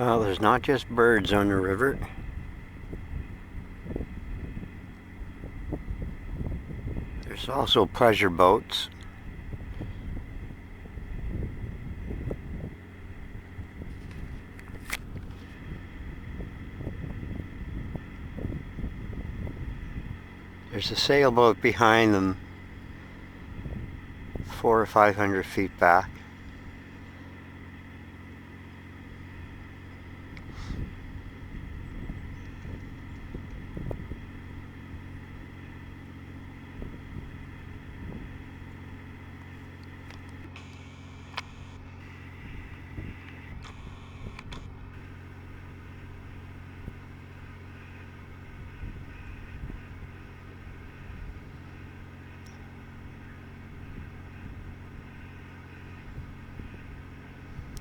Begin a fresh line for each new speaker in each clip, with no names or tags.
Well, there's not just birds on the river. There's also pleasure boats. There's a sailboat behind them, 400 or 500 feet back.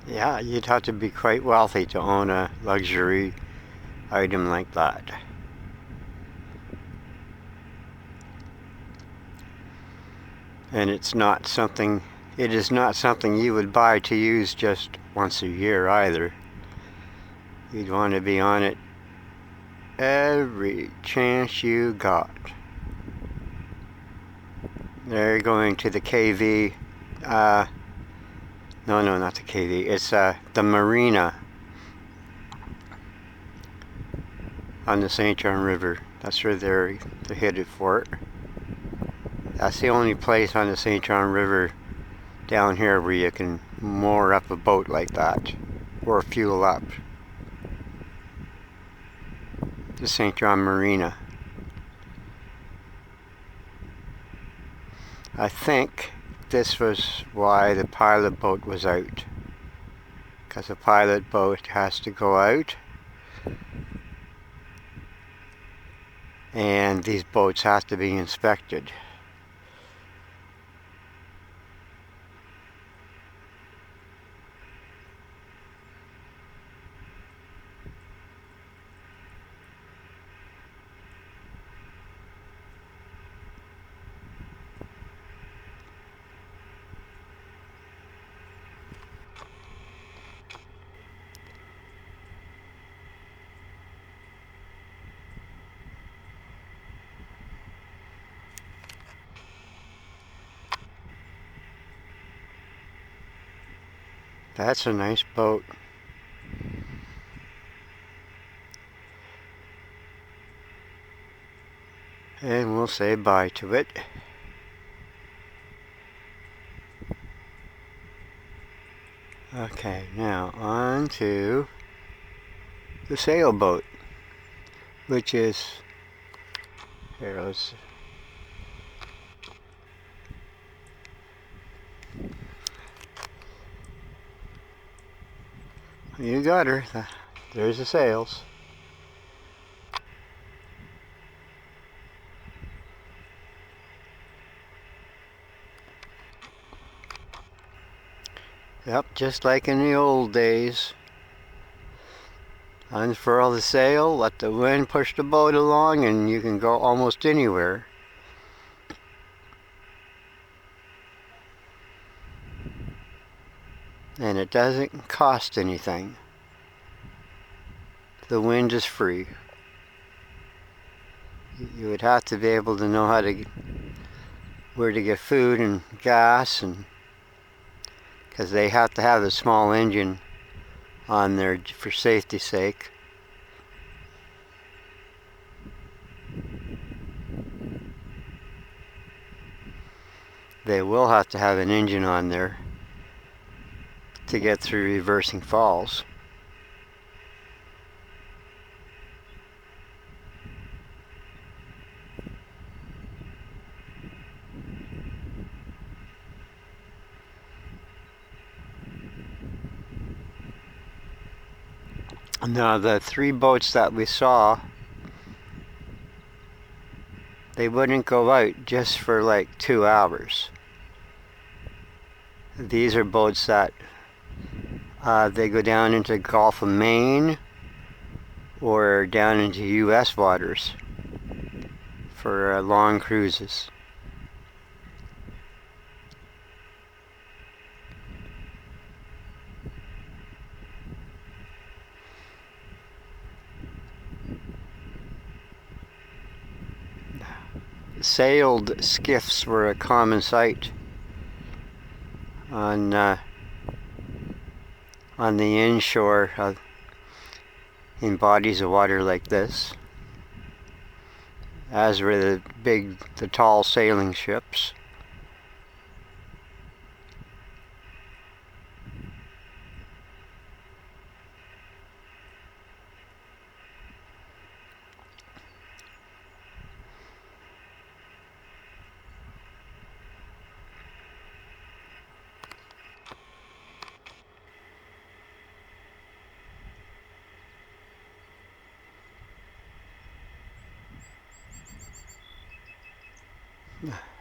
Yeah, you'd have to be quite wealthy to own a luxury item like that. And it is not something you would buy to use just once a year either. You'd want to be on it every chance you got. They're going to the KV. No, not the KV. It's the marina on the St. John River. That's where they're headed for it. That's the only place on the St. John River down here where you can moor up a boat like that or fuel up. The St. John Marina. I think this was why the pilot boat was out, because a pilot boat has to go out and these boats have to be inspected. That's a nice boat. And we'll say bye to it. Okay, now on to the sailboat, which is, here, let's, you got her. There's the sails. Yep, just like in the old days. Unfurl the sail, let the wind push the boat along, and you can go almost anywhere. And it doesn't cost anything. The wind is free. You would have to be able to know where to get food and gas, and because they have to have the small engine on there for safety's sake. They will have to have an engine on there to get through reversing falls. Now the 3 boats that we saw, they wouldn't go out just for like 2 hours. These are boats that they go down into the Gulf of Maine or down into U.S. waters for long cruises. sailed skiffs were a common sight on the inshore in bodies of water like this, as were the tall sailing ships.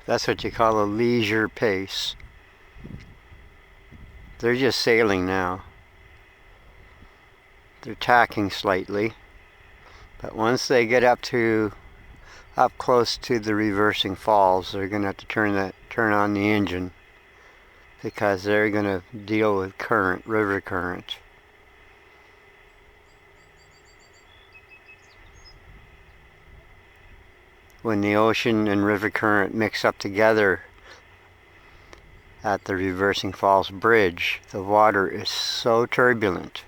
That's what you call a leisure pace. They're just sailing now. They're tacking slightly, but once they get up close to the reversing falls, they're going to have to turn on the engine, because they're going to deal with current, river current. When the ocean and river current mix up together at the reversing falls bridge, the water is so turbulent.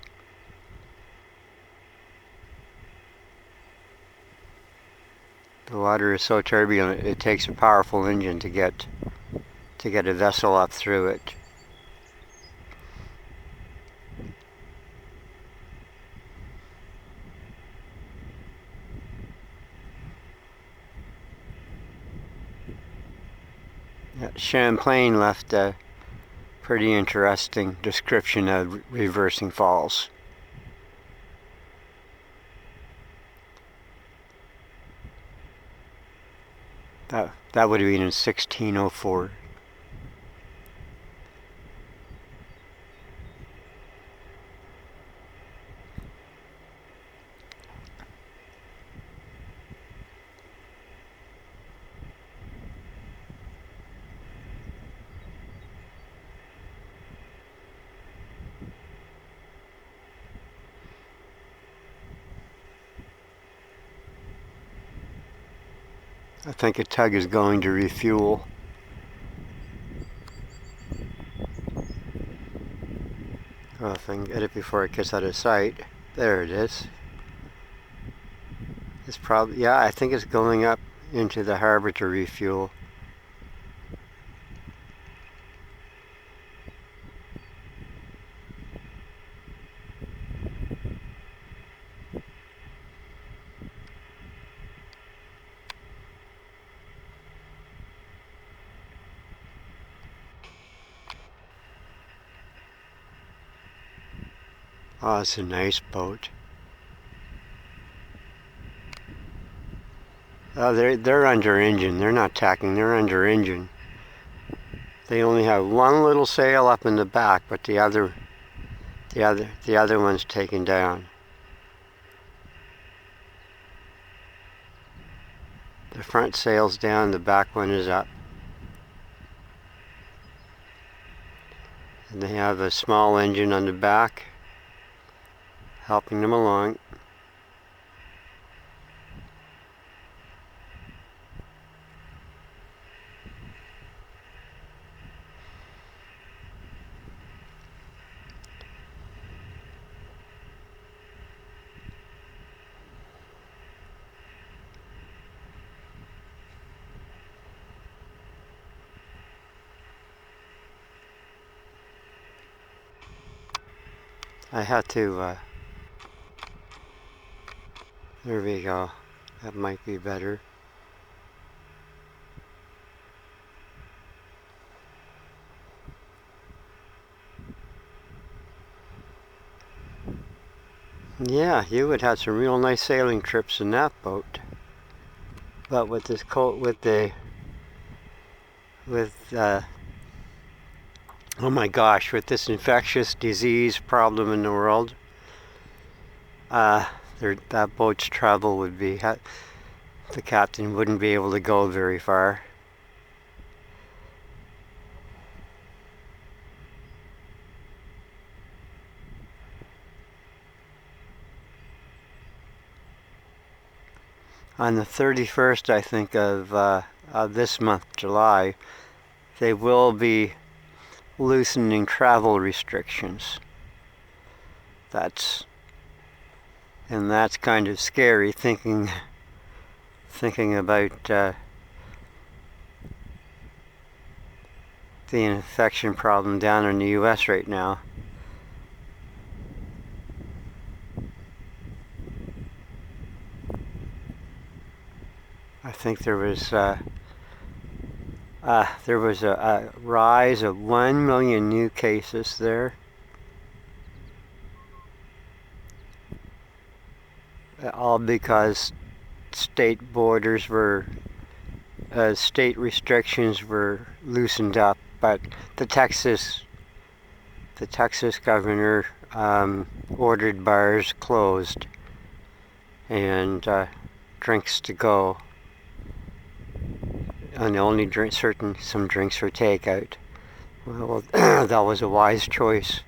The water is so turbulent, it takes a powerful engine to get a vessel up through it. Champlain left a pretty interesting description of reversing falls. That would have been in 1604. I think a tug is going to refuel. Well, if I can get it before it gets out of sight. There it is. It's probably, yeah, I think it's going up into the harbor to refuel. Oh, it's a nice boat. Oh, they're under engine. They're not tacking. They're under engine. They only have one little sail up in the back, but the other one's taken down. The front sail's down. The back one is up. And they have a small engine on the back, helping them along. I had to, there we go. That might be better. Yeah, you would have some real nice sailing trips in that boat. But with this oh my gosh, with this infectious disease problem in the world, that boat's travel would be, the captain wouldn't be able to go very far. On the 31st, I think, of this month, July, they will be loosening travel restrictions. That's kind of scary, thinking about the infection problem down in the U.S. right now. I think there was a rise of 1 million new cases there. All because state restrictions were loosened up, but the Texas governor ordered bars closed and drinks to go, and only some drinks for takeout. Well, that was a wise choice.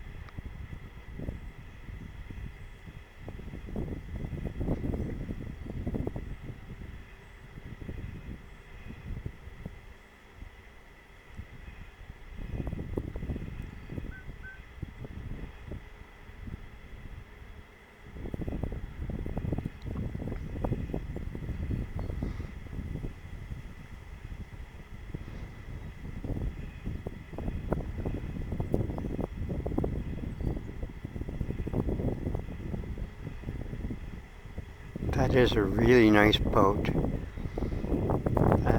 That is a really nice boat.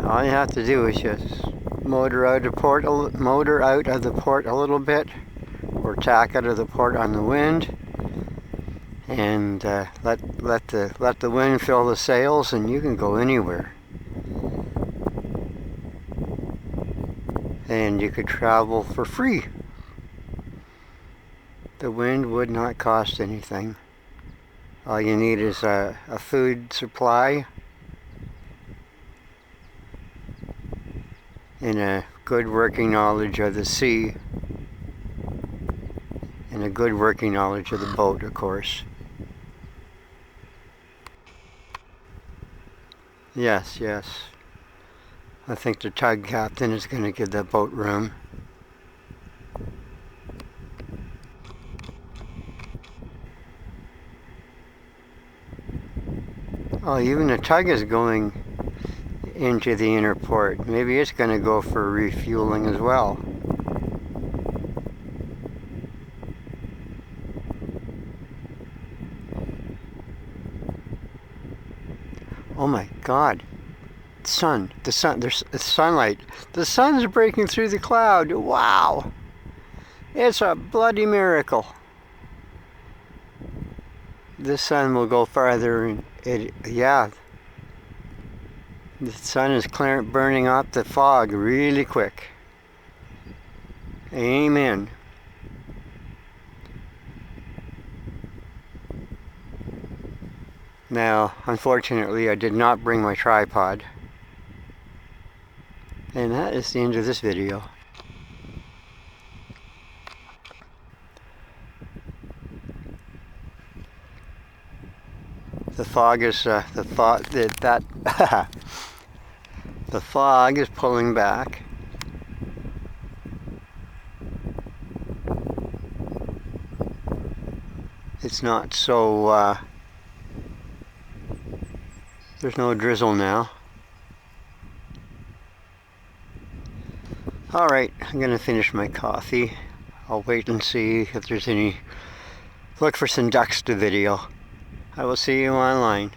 All you have to do is just motor out of the port a little bit, or tack out of the port on the wind, and let the wind fill the sails, and you can go anywhere. And you could travel for free. The wind would not cost anything. All you need is a food supply and a good working knowledge of the sea, and a good working knowledge of the boat, of course. Yes. I think the tug captain is going to give that boat room. Oh, even the tug is going into the inner port. Maybe it's going to go for refueling as well. Oh my God. There's sunlight. The sun's breaking through the cloud. Wow. It's a bloody miracle. The sun will go farther. Yeah. The sun is burning up the fog really quick. Amen. Now, unfortunately, I did not bring my tripod. And that is the end of this video. The fog is the fog is pulling back. It's not so there's no drizzle now. Alright, I'm gonna finish my coffee. I'll wait and see if there's any. Look for some ducks to video. I will see you online.